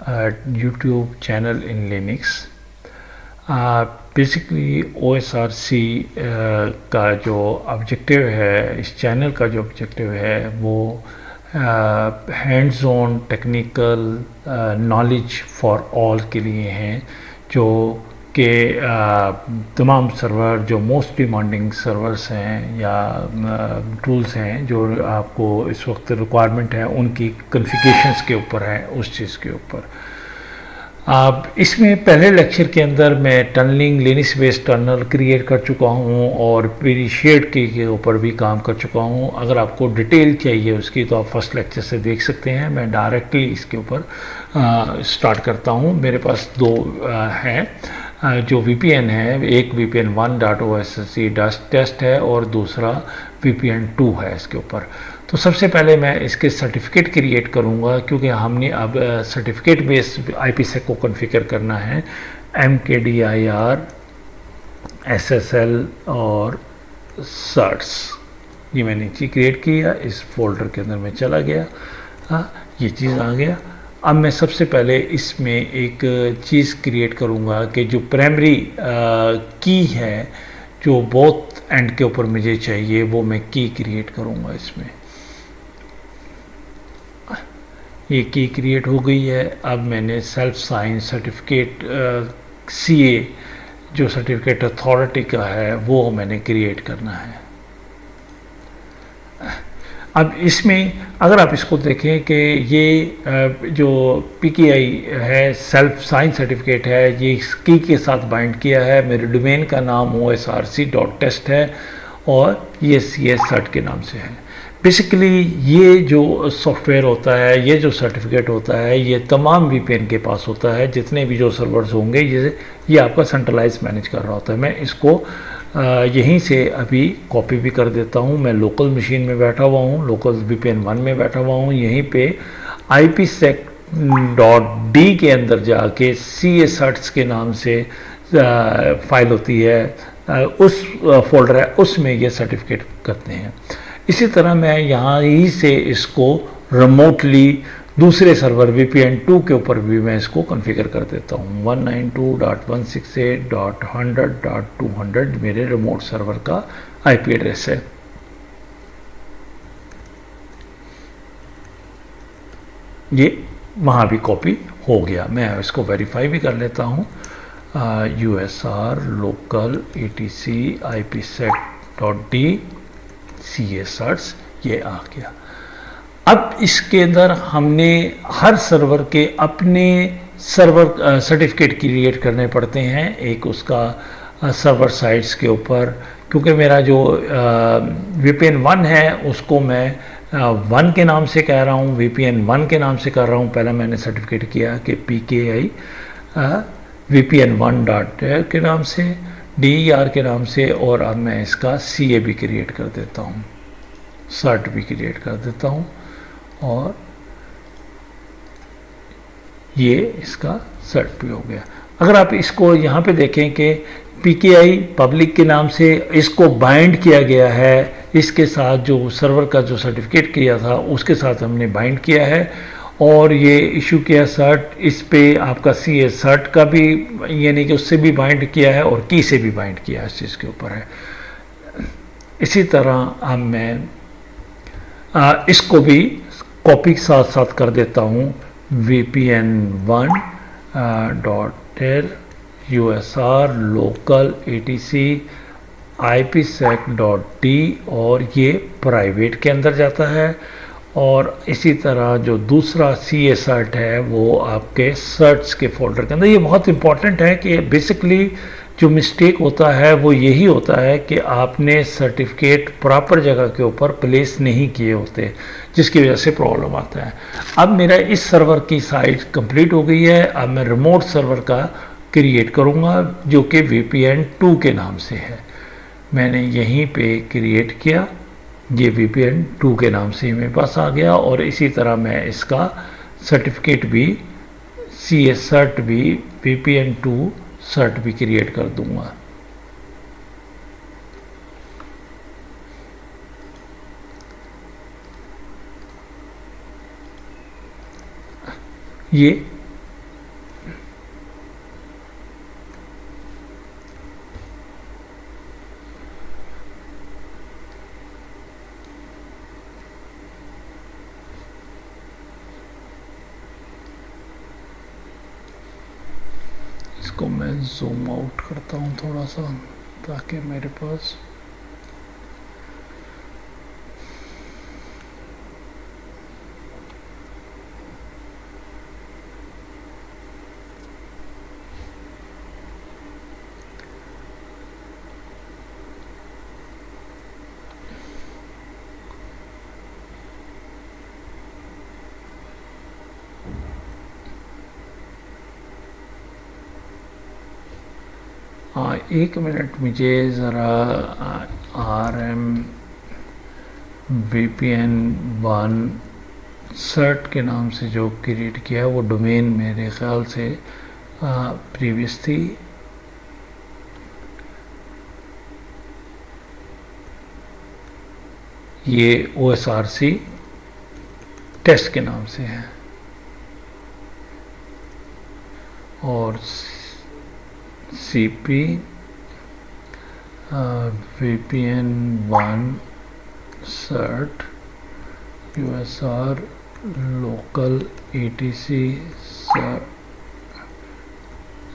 YouTube channel in Linux. Basically OSRC का जो objective है, इस चैनल का जो ऑब्जेक्टिव है वो hands on technical knowledge for all के लिए हैं, जो कि तमाम सर्वर जो मोस्ट डिमांडिंग सर्वर्स हैं या टूल्स हैं जो आपको इस वक्त रिक्वायरमेंट है उनकी कॉन्फ़िगरेशंस के ऊपर है, उस चीज़ के ऊपर। अब इसमें पहले लेक्चर के अंदर मैं tunneling Linux based tunnel create कर चुका हूं और पीरिशेड के ऊपर भी काम कर चुका हूं। अगर आपको डिटेल चाहिए उसकी तो आप फर्स्ट लेक्चर से देख सकते हैं। मैं डायरेक्टली इसके ऊपर स्टार्ट करता हूं। मेरे पास दो हैं जो VPN है, एक VPN 1.OSC-टेस्ट है और दूसरा VPN 2 है इसके ऊपर। तो सबसे पहले मैं इसके सर्टिफिकेट क्रिएट करूंगा, क्योंकि हमने अब सर्टिफिकेट बेस्ड IPsec को कॉन्फ़िगर करना है। MKDIR, SSL और certs, ये मैंने चीज़ क्रिएट किया, इस फोल्डर के अंदर में चला गया। ये चीज़ आ गया। अब मैं सबसे पहले इसमें एक चीज़ क्रिएट करूंगा कि जो प्राइमरी की है जो बोथ एंड के ऊपर मुझे चाहिए, वो मैं की क्रिएट करूंगा। इसमें ये की क्रिएट हो गई है। अब मैंने सेल्फ साइन सर्टिफिकेट CA जो सर्टिफिकेट अथॉरिटी का है वो मैंने क्रिएट करना है। अब इसमें अगर आप इसको देखें कि ये जो PKI है, सेल्फ साइन सर्टिफिकेट है, ये की के साथ बाइंड किया है। मेरे डोमेन का नाम OSRC.test है और ये CS सर्ट के नाम से है। बेसिकली ये जो सॉफ्टवेयर होता है, ये जो सर्टिफिकेट होता है, ये तमाम VPN के पास होता है। जितने भी जो सर्वर्स होंगे ये आपका सेंट्रलाइज मैनेज कर रहा होता है। मैं इसको यहीं से अभी कॉपी भी कर देता हूँ। मैं लोकल मशीन में बैठा हुआ हूँ, लोकल VPN 1 में बैठा हुआ हूँ। यहीं पे IPsec.d के अंदर जाके CA certs के नाम से फाइल होती है, उस फोल्डर है, उसमें ये सर्टिफिकेट करते हैं। इसी तरह मैं यहाँ ही से इसको रिमोटली दूसरे सर्वर VPN 2 के ऊपर भी मैं इसको कॉन्फ़िगर कर देता हूँ। 192.168.100.200 मेरे रिमोट सर्वर का IP एड्रेस है। ये वहाँ भी कॉपी हो गया। मैं इसको वेरीफाई भी कर लेता हूँ। USR local etc IPsec.d CA certs, ये आ गया। अब इसके अंदर हमने हर सर्वर के अपने सर्वर सर्टिफिकेट क्रिएट करने पड़ते हैं। एक उसका सर्वर साइट्स के ऊपर, क्योंकि मेरा जो VPN 1 है उसको मैं 1 के नाम से कह रहा हूँ, VPN 1 के नाम से कर रहा हूँ। पहले मैंने सर्टिफिकेट किया कि PKI VPN 1 के नाम से, DER के नाम से, और अब मैं इसका CA भी क्रिएट कर देता हूँ, सर्ट भी क्रिएट कर देता हूँ, और ये इसका सर्ट भी हो गया। अगर आप इसको यहाँ पे देखें कि PKI पब्लिक के नाम से इसको बाइंड किया गया है, इसके साथ जो सर्वर का जो सर्टिफिकेट किया था उसके साथ हमने बाइंड किया है, और ये इशू किया सर्ट, इस पे आपका CA सर्ट का भी यानी कि उससे भी बाइंड किया है और की से भी बाइंड किया है, इस चीज़ के ऊपर है। इसी तरह अब मैं इसको भी कॉपी के साथ साथ कर देता हूँ। VPN 1.tel USR local etc IPsec.d, और ये प्राइवेट के अंदर जाता है। और इसी तरह जो दूसरा CA सर्ट है वो आपके सर्ट्स के फोल्डर के अंदर। ये बहुत इंपॉर्टेंट है कि बेसिकली जो मिस्टेक होता है वो यही होता है कि आपने सर्टिफिकेट प्रॉपर जगह के ऊपर प्लेस नहीं किए होते, जिसकी वजह से प्रॉब्लम आता है। अब मेरा इस सर्वर की साइट कंप्लीट हो गई है। अब मैं रिमोट सर्वर का क्रिएट करूँगा जो कि VPN 2 के नाम से है। मैंने यहीं पे क्रिएट किया, ये VPN 2 के नाम से मेरे पास आ गया। और इसी तरह मैं इसका सर्टिफिकेट भी, CA सर्ट भी, VPN 2 सर्ट भी क्रिएट कर दूंगा। ये इसको मैं जूम आउट करता हूँ थोड़ा सा ताकि मेरे पास हाँ, 1 मिनट मुझे ज़रा RM VPN 1 सर्ट के नाम से जो क्रिएट किया है वो डोमेन मेरे ख्याल से प्रीवियस थी। ये OSRC टेस्ट के नाम से है और CP VPN 1 cert USR local ETC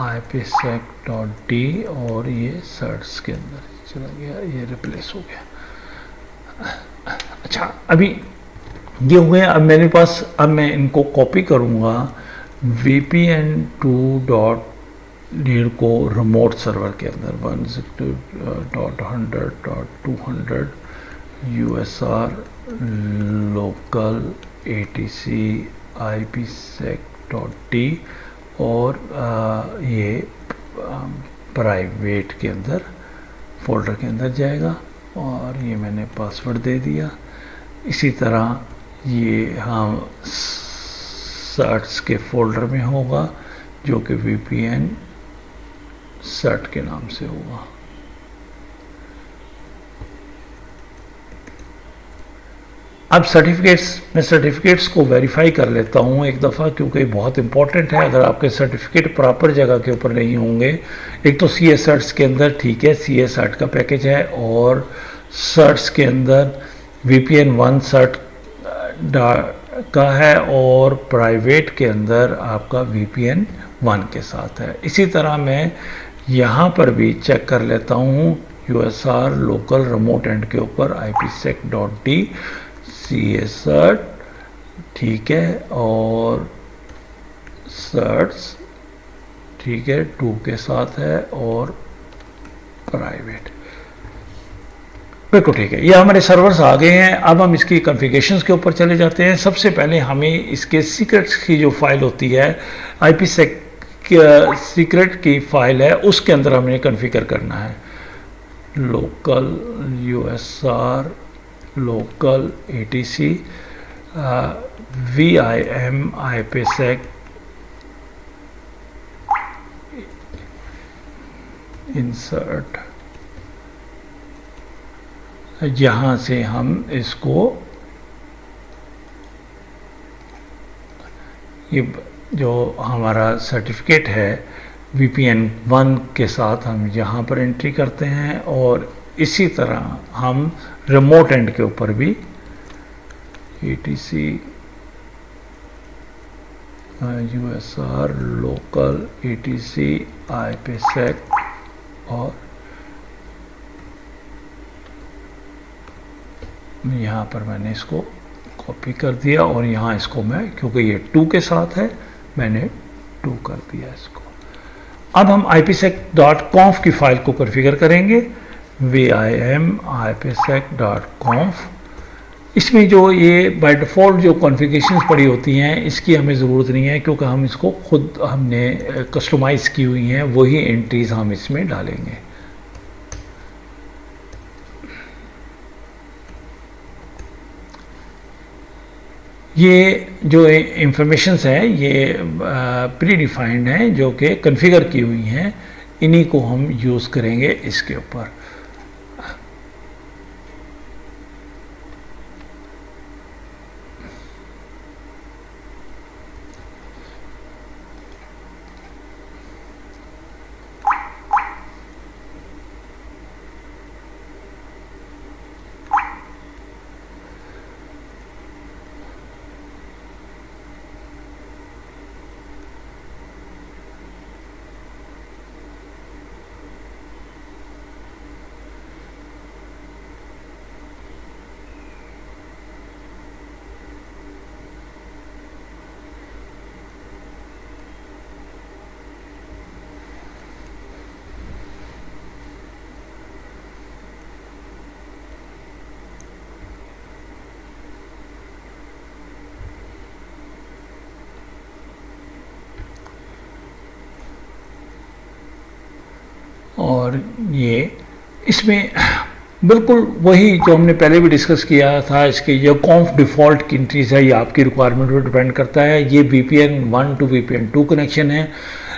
IPsec.d और ये सर्ट्स के अंदर चला गया, ये रिप्लेस हो गया। अच्छा, अभी ये हुए। अब मेरे पास, अब मैं इनको कॉपी करूँगा VPN2 को रिमोट सर्वर के अंदर 162.100.200 USR लोकल ETC IPsec.d और ये प्राइवेट के अंदर फोल्डर के अंदर जाएगा और ये मैंने पासवर्ड दे दिया। इसी तरह ये हम सर्ट्स के फोल्डर में होगा जो कि VPN सर्ट के नाम से होगा। अब मैं सर्टिफिकेट्स को वेरीफाई कर लेता हूँ एक दफ़ा, क्योंकि बहुत इंपॉर्टेंट है। अगर आपके सर्टिफिकेट प्रॉपर जगह के ऊपर नहीं होंगे, एक तो CS सर्ट्स के अंदर ठीक है CS सर्ट का पैकेज है और सर्ट्स के अंदर VPN 1 सर्ट का है और प्राइवेट के अंदर आपका VPN 1 के साथ है। इसी तरह मैं यहाँ पर भी चेक कर लेता हूँ USR लोकल रिमोट एंड के ऊपर IPsec.d CS सर्ट ठीक है और सर्ट्स ठीक है 2 के साथ है और प्राइवेट बिल्कुल ठीक है। ये हमारे सर्वर्स आ गए हैं। अब हम इसकी कॉन्फ़िगरेशंस के ऊपर चले जाते हैं। सबसे पहले हमें इसके सीक्रेट्स की जो फाइल होती है IPsec सीक्रेट की फाइल है, उसके अंदर हमें कॉन्फ़िगर करना है local USR local ETC VIM IPsec insert, यहाँ से हम इसको ये जो हमारा सर्टिफिकेट है VPN 1 के साथ हम यहाँ पर एंट्री करते हैं और इसी तरह हम रिमोट एंड के ऊपर भी ETC USR local ETC IPsec और यहाँ पर मैंने इसको कॉपी कर दिया और यहाँ इसको मैं, क्योंकि ये 2 के साथ है, मैंने 2 कर दिया इसको। अब हम IPsec.conf की फाइल को कॉन्फ़िगर करेंगे VIM IPsec.conf। इसमें जो ये बाय डिफ़ॉल्ट जो कॉन्फ़िगरेशंस पड़ी होती हैं इसकी हमें ज़रूरत नहीं है, क्योंकि हम इसको खुद हमने कस्टमाइज़ की हुई हैं, वही एंट्रीज़ हम इसमें डालेंगे। ये जो इंफॉर्मेशंस हैं ये प्री डिफाइंड हैं जो कि कॉन्फ़िगर की हुई हैं, इन्हीं को हम यूज़ करेंगे इसके ऊपर। और ये इसमें बिल्कुल वही जो हमने पहले भी डिस्कस किया था, इसके ये कॉन्फ डिफ़ॉल्ट की एंट्रीज है, ये आपकी रिक्वायरमेंट पर डिपेंड करता है। ये VPN 1 टू VPN 2 कनेक्शन है।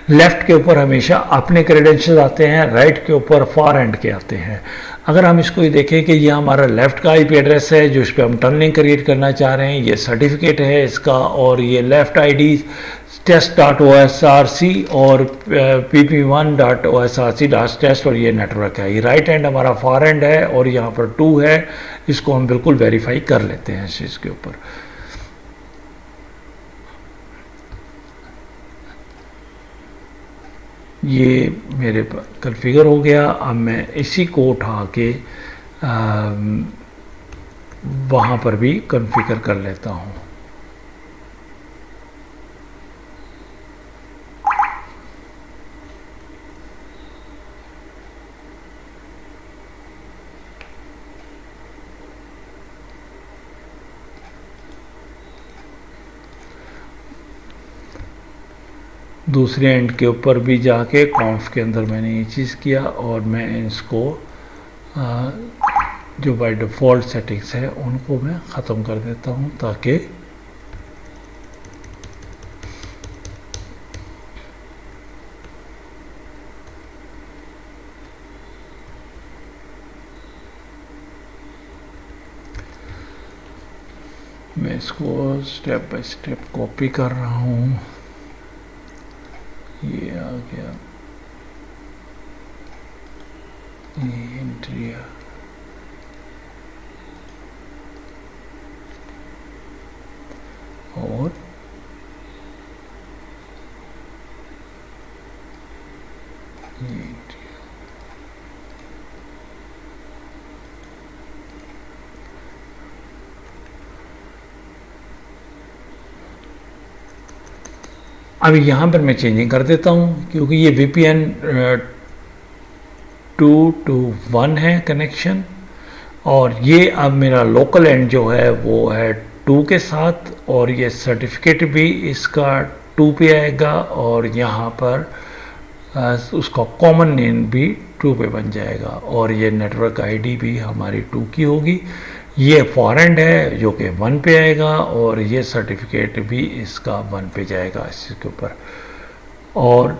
लेफ़्ट के ऊपर हमेशा अपने क्रेडेंशियल आते हैं, राइट के ऊपर फार एंड के आते हैं। अगर हम इसको ये देखें कि ये हमारा लेफ़्ट का IP एड्रेस है जो इस पर हम टनलिंग क्रिएट करना चाह रहे हैं, ये सर्टिफिकेट है इसका, और ये लेफ़्ट ID test.osrc और pp1.osrc.test, और ये नेटवर्क है। ये राइट एंड हमारा फार एंड है और यहाँ पर 2 है, इसको हम बिल्कुल वेरीफाई कर लेते हैं इस चीज़ के ऊपर। ये मेरे कॉन्फ़िगर हो गया। अब मैं इसी को उठा के वहाँ पर भी कॉन्फ़िगर कर लेता हूँ। दूसरे एंड के ऊपर भी जाके कॉन्फ के अंदर मैंने ये चीज़ किया, और मैं इसको जो बाय डिफ़ॉल्ट सेटिंग्स है उनको मैं ख़त्म कर देता हूँ, ताकि मैं इसको स्टेप बाय स्टेप कॉपी कर रहा हूँ। ये आ गया, ये एंट्री है, और ये एंट्री है। अब यहाँ पर मैं चेंजिंग कर देता हूँ, क्योंकि ये VPN 2 to 1 है कनेक्शन, और ये अब मेरा लोकल एंड जो है वो है 2 के साथ, और ये सर्टिफिकेट भी इसका 2 पे आएगा, और यहाँ पर उसका कॉमन नेम भी 2 पे बन जाएगा, और ये नेटवर्क ID भी हमारी 2 की होगी। ये फॉरेन है जो कि 1 पे आएगा, और ये सर्टिफिकेट भी इसका 1 पे जाएगा इसके ऊपर, और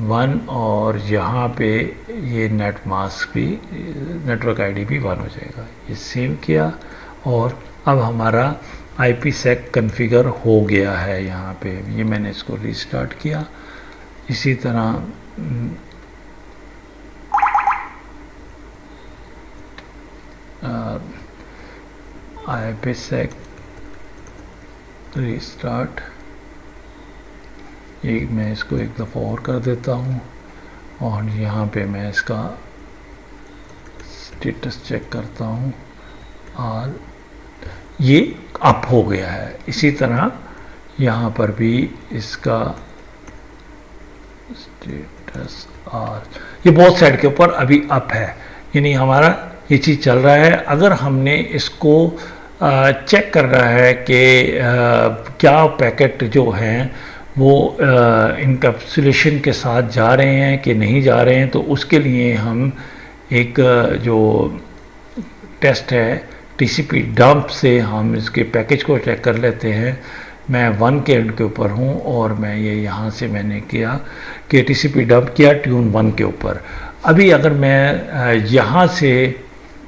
1, और यहाँ पे ये नेट मास्क भी, नेटवर्क ID भी 1 हो जाएगा। ये सेव किया, और अब हमारा IPsec कॉन्फ़िगर हो गया है यहाँ पे। ये मैंने इसको रीस्टार्ट किया। इसी तरह IPsec रीस्टार्ट, एक मैं इसको एक दफ़ा और कर देता हूँ, और यहाँ पे मैं इसका स्टेटस चेक करता हूँ, और ये अप हो गया है। इसी तरह यहाँ पर भी इसका स्टेटस और ये बोथ साइड के ऊपर अभी अप है, यानी हमारा ये चीज़ चल रहा है। अगर हमने इसको चेक कर रहा है कि क्या पैकेट जो हैं वो इनकैप्सुलेशन के साथ जा रहे हैं कि नहीं जा रहे हैं, तो उसके लिए हम एक जो टेस्ट है TCP डंप से हम इसके पैकेज को चेक कर लेते हैं। मैं 1 के एंड के ऊपर हूँ, और मैं ये यहाँ से मैंने किया कि TCP डंप किया ट्यून 1 के ऊपर। अभी अगर मैं यहाँ से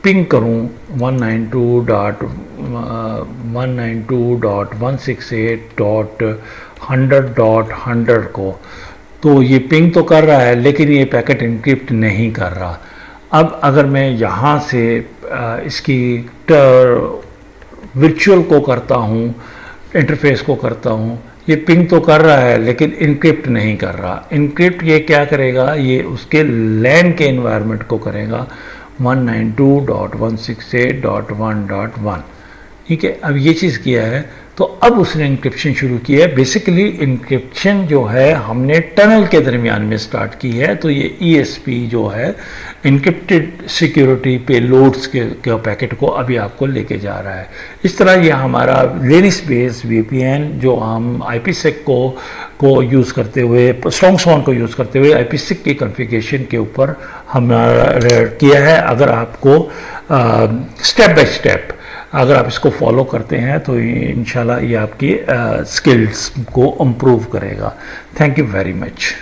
पिंग करूँ 192.168.100.100 को, तो ये पिंग तो कर रहा है, लेकिन ये पैकेट इनक्रिप्ट नहीं कर रहा। अब अगर मैं यहाँ से इसकी वर्चुअल को करता हूँ, इंटरफेस को करता हूँ, ये पिंग तो कर रहा है लेकिन इनक्रिप्ट नहीं कर रहा। इनक्रिप्ट ये क्या करेगा, ये उसके लैन के एनवायरनमेंट को करेगा 192.168.1.1। ठीक है, अब ये चीज़ किया है, तो अब उसने इंक्रिप्शन शुरू की है। बेसिकली इंक्रिप्शन जो है हमने टनल के दरमियान में स्टार्ट की है, तो ये ESP जो है इंक्रिप्टेड सिक्योरिटी पेलोड्स के पैकेट को अभी आपको लेके जा रहा है। इस तरह ये हमारा लिनक्स बेस्ड VPN जो हम IPsec को यूज़ करते हुए, स्ट्रॉन्ग सॉन को यूज़ करते हुए IPsec की कॉन्फ़िगरेशन के ऊपर हमने किया है। अगर आपको स्टेप बाय स्टेप अगर आप इसको फॉलो करते हैं तो इंशाल्लाह ये आपकी स्किल्स को इम्प्रूव करेगा। Thank you very much.